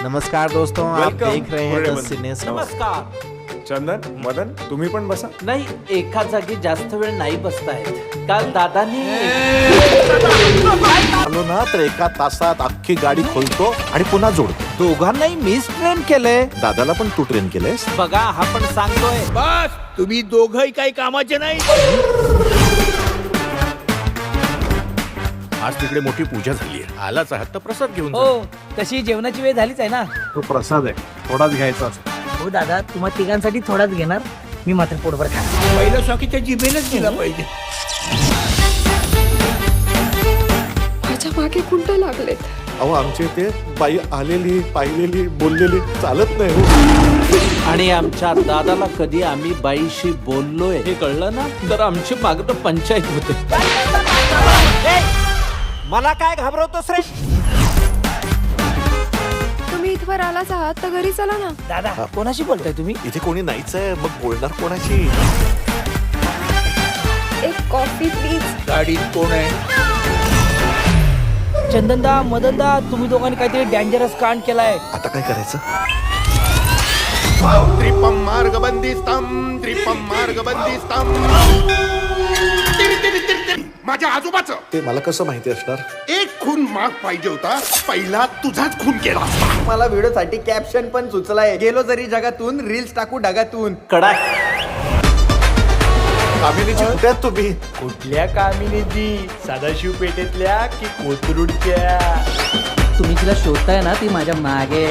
नमस्कार दोस्तों, आप Welcome, देख रहे हैं पूरे द बंद. सिनेस. नमस्कार. चंदन मदन तुम्ही पण बसा. नाही, एका जागी जास्त वेळ नाही बसतायत. काल दादानी आलो ना तर एका तासात अख्खी गाडी खोलतो आणि पुन्हा जोडतो. दोघांनाही मीच ट्रेन केलंय. दादाला पण तू ट्रेन केलंयस. बघा, हा पण सांगतोय. बस तुम्ही दोघही काही कामाचे नाही. आज तिकडे मोठी पूजा झाली आहे. आलाच आहात तर प्रसाद घेऊन जा. हो, तशी जेवणाची वेळ झालीच आहे ना. तो प्रसाद आहे, थोडाच घ्यायचा असतो. हो दादा, तुम्हा तिघांसाठी थोडाच घेणार, मी मात्र पोटभर खाणार. पहिलं स्वाकीच्या जिभेनच दिला पाहिजे. माझ्या मागे कुंड लागलेत. अहो आमचे ते बाई आलेली पाहिलेली बोललेली चालत नाही हो. आणि आमच्या दादाला कधी आम्ही बाईशी बोललोय हे कळलं ना, तर आमची मागणं पंचायत होते. मला काय घाबरवतोस रे? तुम्ही इथवर आलाच आहात तर घरी चला ना. दादा, कोणाशी बोलताय तुम्ही? इथे कोणी नाहीच आहे, मग बोलणार कोणाशी? एक कॉफी प्लीज. गाडीत कोण आहे? चंदनदा, मदनदा, तुम्ही दोघांनी काहीतरी डेंजरस कांड केलाय. आता काय करायचं? त्रिपम मार्गबंदिस्तम माझ्या आजोबाचं ते मला कसं माहिती असणार? एक खून माग पाहिजे होता, पहिला तुझाच खून केला. मला व्हिडिओसाठी कॅप्शन पण सुचलाय, गेलो जरी जगातून रील्स टाकू ढगातून. कडा कामिनीची कुठे आहात तुम्ही? कुठल्या कामिनीची? सदाशिव पेठेतल्या की कोथरूडच्या? तुम्ही तिला शोधताय ना, ती माझ्या मागे.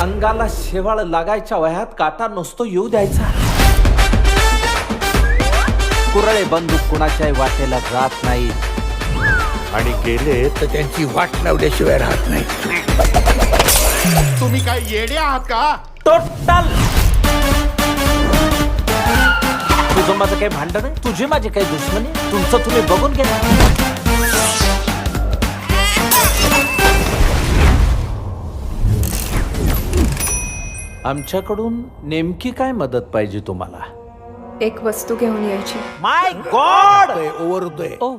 अंगाला शेवाळ लागायच्या वयात काटा नसतो येऊ द्यायचा. कुरळे बंदूक कुणाच्याही वाटेला जात नाही. आणि गेले तर त्यांची वाट लावल्याशिवाय राहत नाही. तुम्ही काय येडे आहात का? टोटल तुझं माझं काही भांडण आहे, तुझी माझी काही दुश्मनी आहे? तुमचं तुम्ही बघून घ्या. आमच्याकडून नेमकी काय मदत पाहिजे तुम्हाला? एक वस्तू घेऊन यायची. माय गॉड, ओव्हर होतोय. ओ